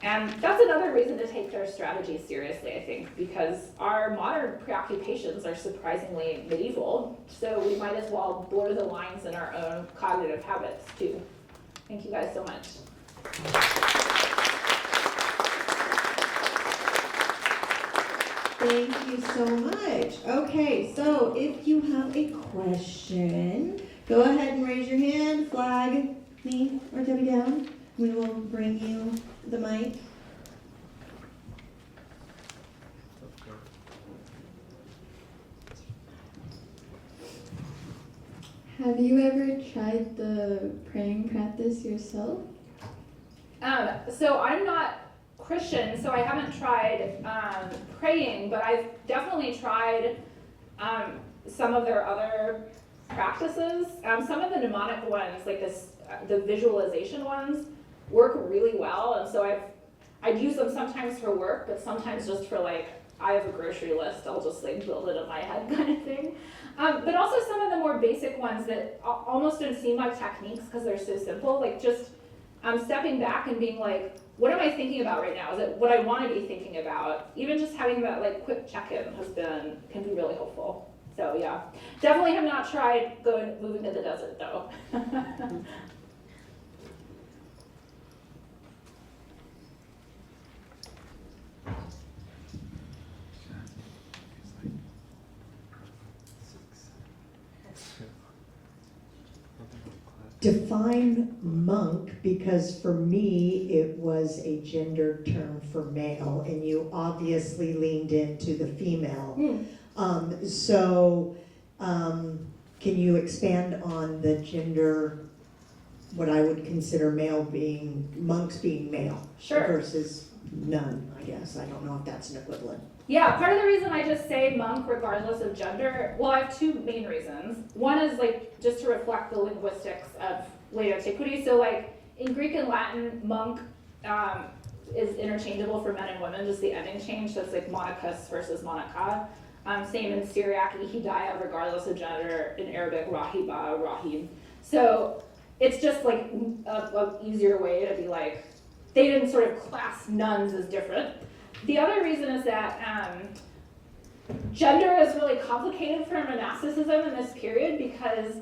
And that's another reason to take their strategy seriously, I think, because our modern preoccupations are surprisingly medieval, so we might as well blur the lines in our own cognitive habits too. Thank you guys so much. Thank you so much. Okay, so if you have a question, go ahead and raise your hand, flag me or Debbie down. We will bring you the mic. Have you ever tried the praying practice yourself? So I'm not Christian, so I haven't tried praying, but I've definitely tried some of their other practices. Some of the mnemonic ones, like the visualization ones, work really well, and so I'd use them sometimes for work, but sometimes just for like, I have a grocery list, I'll just like build it in my head kind of thing. But also some of the more basic ones that almost don't seem like techniques because they're so simple, like just stepping back and being like, what am I thinking about right now? Is it what I want to be thinking about? Even just having that like quick check-in can be really helpful. So yeah, definitely have not tried moving to the desert though. define monk, because for me it was a gendered term for male, and you obviously leaned into the female. Can you expand on the gender, what I would consider male being, monks being male? Sure. Versus nun, I guess. I don't know if that's an equivalent. Yeah, part of the reason I just say monk regardless of gender, well, I have two main reasons. One is like just to reflect the linguistics of late antiquity. So like in Greek and Latin, monk is interchangeable for men and women, just the ending change. So it's like monachus versus monacha. Same in Syriac, ihidaya, regardless of gender. In Arabic, rahiba, rahib. So it's just like a easier way to be like, they didn't sort of class nuns as different. The other reason is that gender is really complicated for monasticism in this period because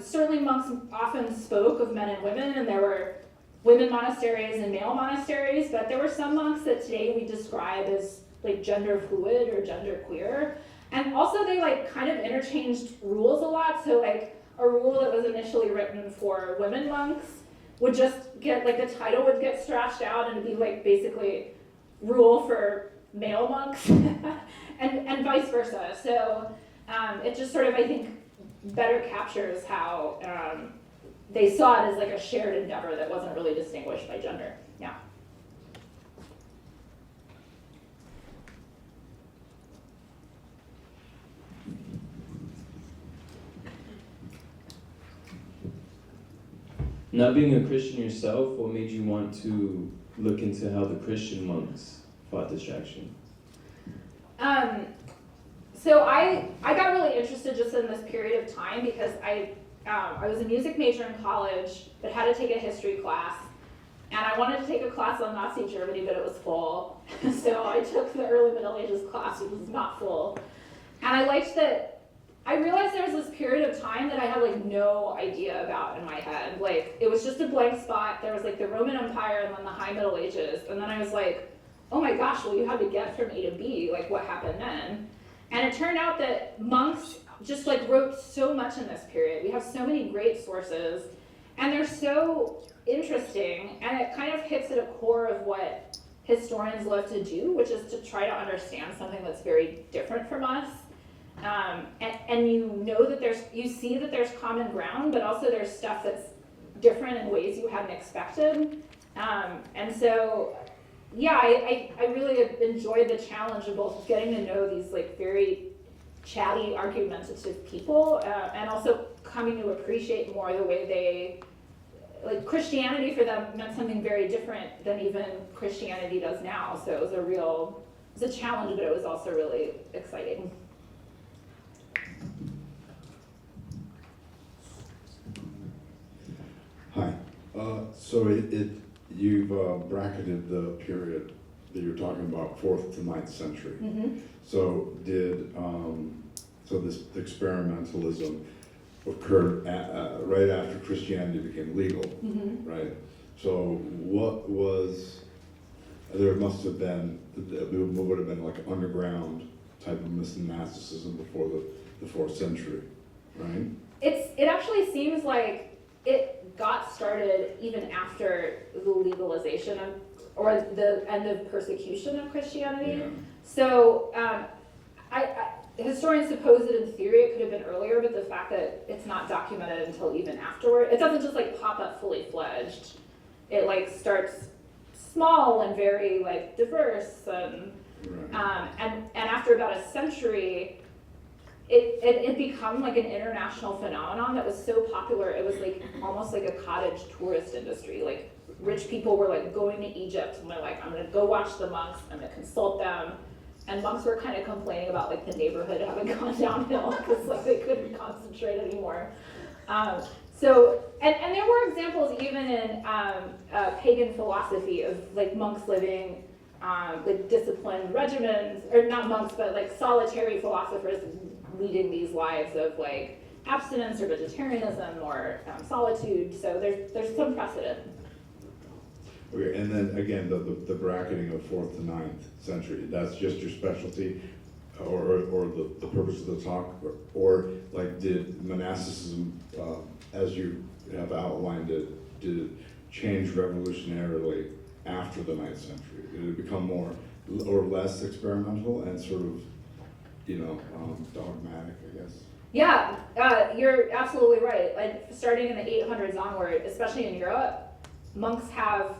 certainly monks often spoke of men and women, and there were women monasteries and male monasteries, but there were some monks that today we describe as like gender fluid or gender queer. And also they like kind of interchanged rules a lot. So like a rule that was initially written for women monks would just get like the title would get scratched out and be like basically rule for male monks and vice versa. So it just sort of, I think, better captures how they saw it as like a shared endeavor that wasn't really distinguished by gender. Yeah. Not being a Christian yourself, what made you want to look into how the Christian monks fought distraction? So I got really interested just in this period of time because I was a music major in college, but had to take a history class. And I wanted to take a class on Nazi Germany, but it was full. So I took the early Middle Ages class, which was not full. And I liked that. I realized there was this period of time that I had like no idea about in my head. Like it was just a blank spot. There was like the Roman Empire and then the High Middle Ages. And then I was like, oh my gosh, well you had to get from A to B, like what happened then? And it turned out that monks just like wrote so much in this period. We have so many great sources and they're so interesting, and it kind of hits at a core of what historians love to do, which is to try to understand something that's very different from us. And you know that you see that there's common ground, but also there's stuff that's different in ways you hadn't expected. And so, yeah, I really enjoyed the challenge of both getting to know these like very chatty, argumentative people, and also coming to appreciate more the way they, like Christianity for them meant something very different than even Christianity does now. So it was a challenge, but it was also really exciting. Hi. So you've bracketed the period that you're talking about, 4th to 9th century. Mm-hmm. So so this experimentalism occurred right after Christianity became legal, Mm-hmm. right? So there must have been, it would have been like an underground type of monasticism before the 4th century, right? It actually seems like it got started even after the legalization or the end of persecution of Christianity. Yeah. So historians suppose that in theory it could have been earlier, but the fact that it's not documented until even afterward, it doesn't just like pop up fully fledged. It like starts small and very like diverse, and Right. and after about a century, it become like an international phenomenon that was so popular. It was like almost like a cottage tourist industry. Like rich people were like going to Egypt and they're like, I'm gonna go watch the monks, I'm gonna consult them. And monks were kind of complaining about like the neighborhood having gone downhill because like they couldn't concentrate anymore. So there were examples even in pagan philosophy of like monks living like disciplined regimens, or not monks, but like solitary philosophers leading these lives of like abstinence or vegetarianism or solitude. So there's some precedent. Okay, and then again, the bracketing of 4th to 9th century, that's just your specialty, or the purpose of the talk, or like did monasticism, as you have outlined it, did it change revolutionarily after the 9th century? Did it become more or less experimental and sort of, dogmatic, I guess? Yeah, you're absolutely right. Like starting in the 800s onward, especially in Europe, monks have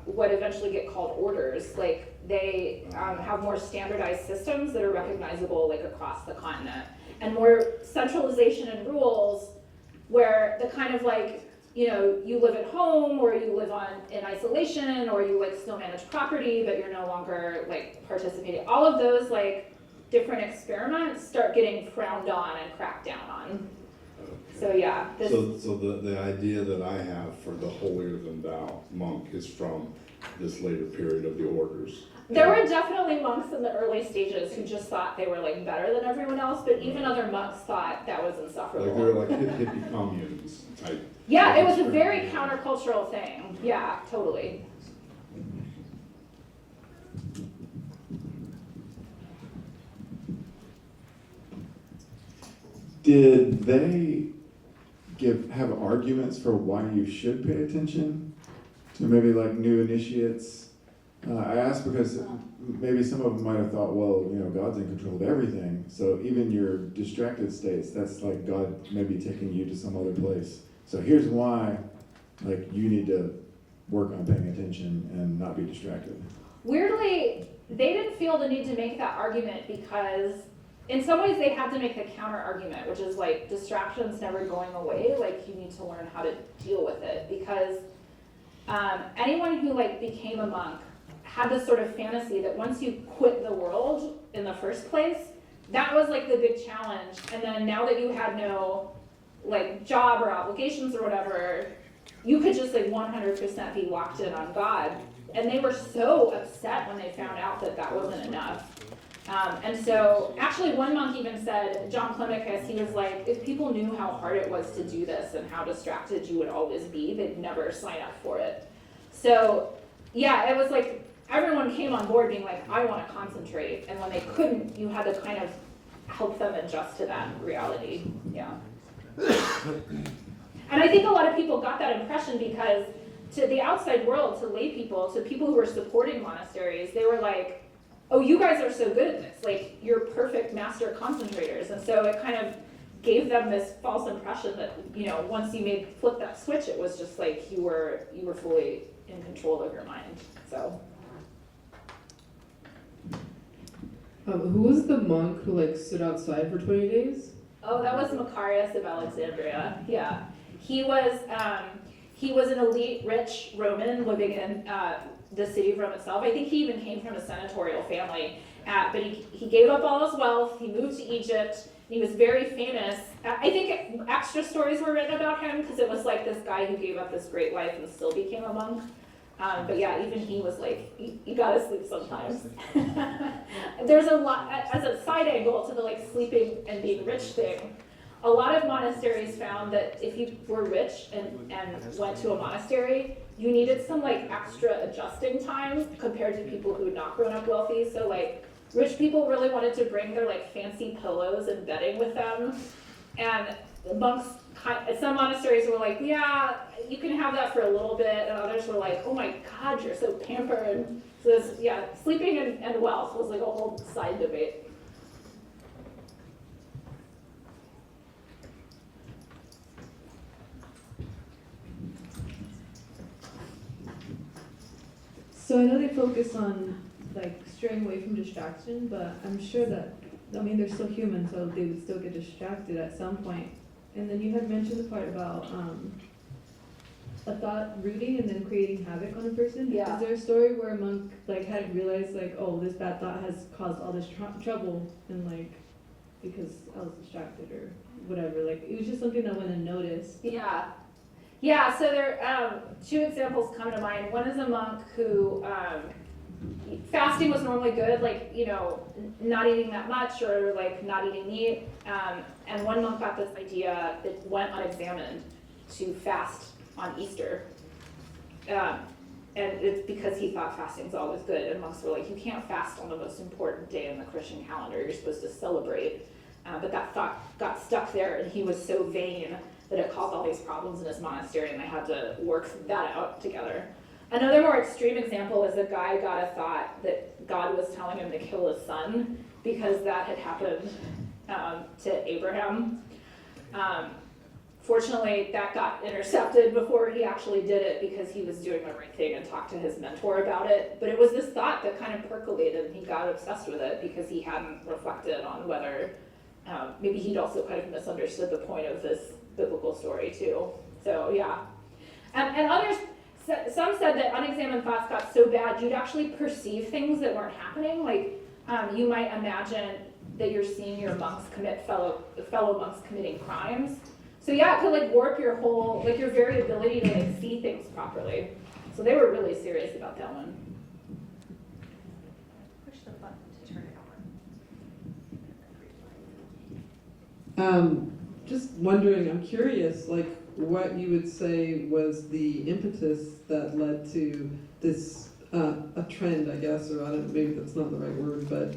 what eventually get called orders. Like they have more standardized systems that are recognizable like across the continent, and more centralization and rules where the kind of like, you live at home or you live in isolation or you like still manage property but you're no longer like participating. All of those like different experiments start getting frowned on and cracked down on. So yeah. So the idea that I have for the holier than thou monk is from this later period of the orders. There were definitely monks in the early stages who just thought they were like better than everyone else, but even other monks thought that was insufferable. Like they're like hippie communes type. Yeah, it was a very countercultural thing. Yeah, totally. Did they have arguments for why you should pay attention to maybe like new initiates? I ask because maybe some of them might have thought, well, God's in control of everything. So even your distracted states, that's like God maybe taking you to some other place. So here's why, like, you need to work on paying attention and not be distracted. Weirdly, they didn't feel the need to make that argument because in some ways they had to make the counter argument, which is like distractions never going away. Like you need to learn how to deal with it because anyone who like became a monk had this sort of fantasy that once you quit the world in the first place, that was like the big challenge. And then now that you had no like job or obligations or whatever, you could just like 100% be locked in on God. And they were so upset when they found out that that wasn't enough. And so actually one monk even said, John Climacus, he was like, if people knew how hard it was to do this and how distracted you would always be, they'd never sign up for it. So yeah, it was like everyone came on board being like, I want to concentrate. And when they couldn't, you had to kind of help them adjust to that reality. Yeah. And I think a lot of people got that impression because to the outside world, to lay people, to people who were supporting monasteries, they were like, oh, you guys are so good at this. Like, you're perfect master concentrators. And so it kind of gave them this false impression that, once you flip that switch, it was just like you were fully in control of your mind. So. Who was the monk who like stood outside for 20 days? Oh, that was Macarius of Alexandria. Yeah, he was an elite, rich Roman living in the city of Rome itself. I think he even came from a senatorial family, but he gave up all his wealth. He moved to Egypt. He was very famous. I think extra stories were written about him because it was like this guy who gave up this great life and still became a monk. But yeah, even he was like, you gotta sleep sometimes. There's a lot, as a side angle to the like sleeping and being rich thing, a lot of monasteries found that if you were rich and went to a monastery, you needed some like extra adjusting time compared to people who had not grown up wealthy. So like rich people really wanted to bring their like fancy pillows and bedding with them. And monks, some monasteries were like, yeah, you can have that for a little bit, and others were like, oh my God, you're so pampered. So this, yeah, sleeping and wealth was like a whole side debate. So I know they focus on like straying away from distraction, but I'm sure that, they're still human, so they would still get distracted at some point. And then you had mentioned the part about a thought rooting and then creating havoc on a person. Yeah. Is there a story where a monk like hadn't realized like, oh, this bad thought has caused all this trouble, and like because I was distracted or whatever? Like it was just something that went unnoticed. Yeah. Yeah, so there two examples come to mind. One is a monk who fasting was normally good, like, not eating that much or like not eating meat. And one monk got this idea that went unexamined to fast on Easter. And it's because he thought fasting was always good. And monks were like, you can't fast on the most important day in the Christian calendar. You're supposed to celebrate. But that thought got stuck there, and he was so vain that it caused all these problems in his monastery, and they had to work that out together. Another more extreme example is a guy got a thought that God was telling him to kill his son because that had happened to Abraham. Fortunately, that got intercepted before he actually did it because he was doing the right thing and talked to his mentor about it. But it was this thought that kind of percolated, and he got obsessed with it because he hadn't reflected on whether maybe he'd also kind of misunderstood the point of this biblical story too. So yeah, and others, some said that unexamined thoughts got so bad you'd actually perceive things that weren't happening. Like you might imagine that you're seeing your monks commit fellow monks committing crimes. So yeah, it could like warp your whole, like your very ability to like see things properly. So they were really serious about that one. Push the button to turn it on. Just wondering, I'm curious, like what you would say was the impetus that led to this, a trend, I guess, or I don't know, maybe that's not the right word, but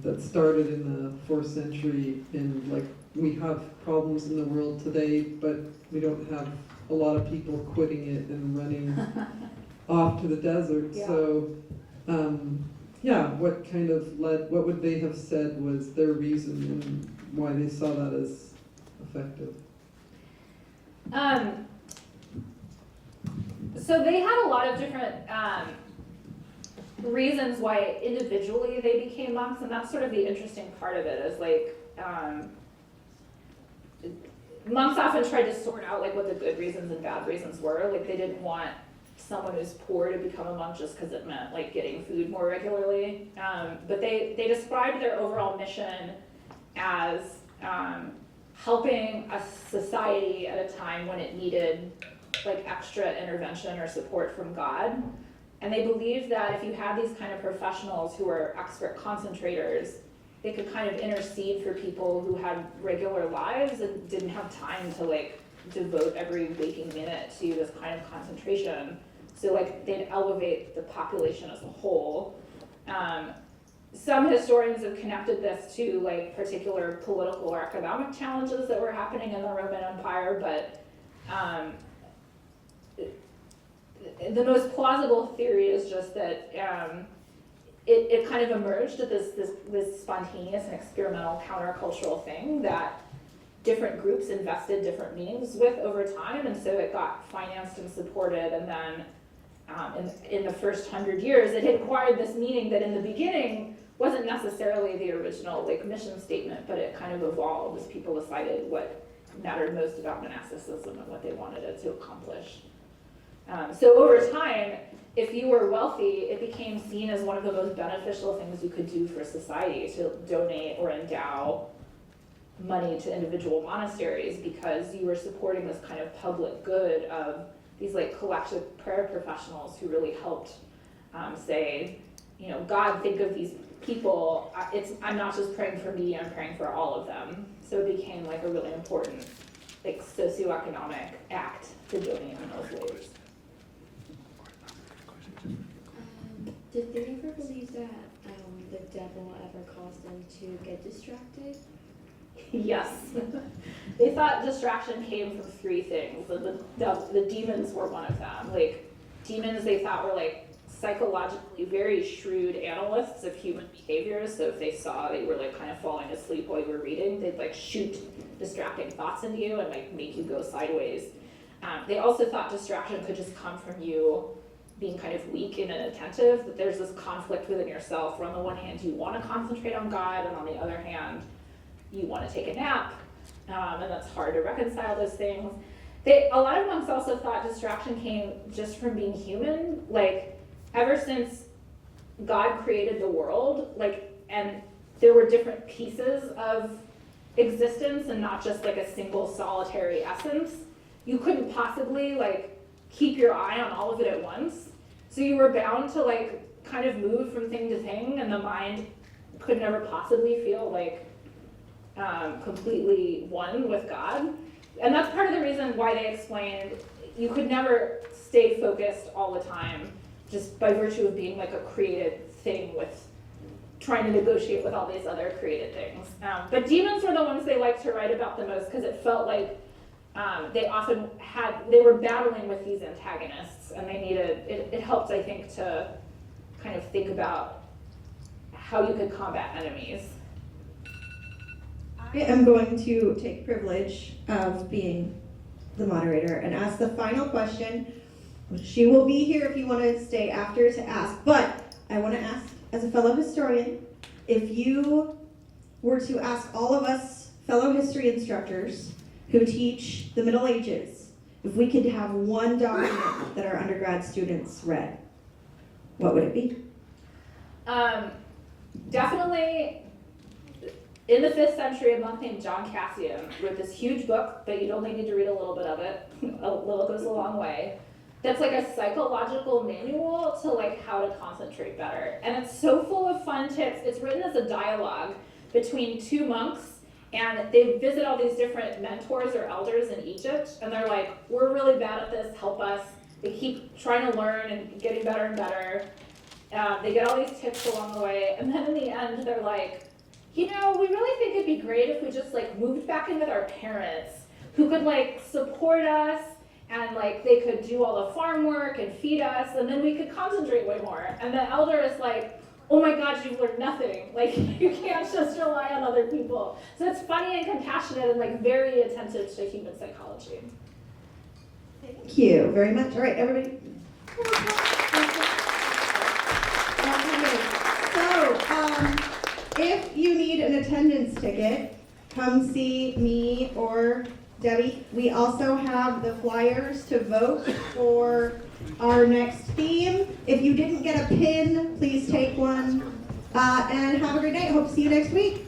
that started in the 4th century, and like we have problems in the world today, but we don't have a lot of people quitting it and running off to the desert. Yeah. So, what kind of what would they have said was their reason and why they saw that as effective? So they had a lot of different reasons why individually they became monks, and that's sort of the interesting part of it is like monks often tried to sort out like what the good reasons and bad reasons were. Like they didn't want someone who's poor to become a monk just because it meant like getting food more regularly. But they described their overall mission as helping a society at a time when it needed like extra intervention or support from God. And they believed that if you had these kind of professionals who were expert concentrators, they could kind of intercede for people who had regular lives and didn't have time to like devote every waking minute to this kind of concentration. So like they'd elevate the population as a whole. Some historians have connected this to like particular political or economic challenges that were happening in the Roman Empire, but the most plausible theory is just that it kind of emerged as this spontaneous and experimental countercultural thing that different groups invested different meanings with over time, and so it got financed and supported, and then in the first 100 years it had acquired this meaning that in the beginning wasn't necessarily the original like mission statement, but it kind of evolved as people decided what mattered most about monasticism and what they wanted it to accomplish. So over time, if you were wealthy, it became seen as one of the most beneficial things you could do for society, to donate or endow money to individual monasteries, because you were supporting this kind of public good of these like collective prayer professionals who really helped say, you know, God, think of these people. I'm not just praying for me, I'm praying for all of them. So it became like a really important like socioeconomic act to donate in those ways. Did they ever believe that the devil ever caused them to get distracted? Yes. They thought distraction came from 3 things. The demons were one of them. Like demons they thought were like psychologically very shrewd analysts of human behaviors. So if they saw that you were like kind of falling asleep while you were reading, they'd like shoot distracting thoughts into you and like make you go sideways. They also thought distraction could just come from you being kind of weak and inattentive, that there's this conflict within yourself where on the one hand you want to concentrate on God, and on the other hand you want to take a nap, and that's hard to reconcile those things. A lot of monks also thought distraction came just from being human. Like ever since God created the world, like, and there were different pieces of existence and not just like a single solitary essence, you couldn't possibly like keep your eye on all of it at once. So you were bound to like kind of move from thing to thing, and the mind could never possibly feel like completely one with God. And that's part of the reason why they explained you could never stay focused all the time just by virtue of being like a created thing with trying to negotiate with all these other created things. But demons were the ones they liked to write about the most because it felt like they often they were battling with these antagonists, and they needed, it helped, I think, to kind of think about how you could combat enemies. I am going to take privilege of being the moderator and ask the final question. She will be here if you want to stay after to ask, but I want to ask, as a fellow historian, if you were to ask all of us fellow history instructors who teach the Middle Ages, if we could have one document that our undergrad students read, what would it be? Definitely, in the 5th century, a monk named John Cassian wrote this huge book that you'd only need to read a little bit of it. A little goes a long way. That's like a psychological manual to like how to concentrate better. And it's so full of fun tips. It's written as a dialogue between 2 monks, and they visit all these different mentors or elders in Egypt, and they're like, we're really bad at this, help us. They keep trying to learn and getting better and better. They get all these tips along the way, and then in the end, they're like, you know, we really think it'd be great if we just like moved back in with our parents who could like support us, and like they could do all the farm work and feed us, and then we could concentrate way more. And the elder is like, oh my God, you've learned nothing. Like, you can't just rely on other people. So it's funny and compassionate and like very attentive to human psychology. Thank you very much. All right, everybody. So, if you need an attendance ticket, come see me or Debbie. We also have the flyers to vote for our next theme. If you didn't get a pin, please take one. And have a great night. Hope to see you next week.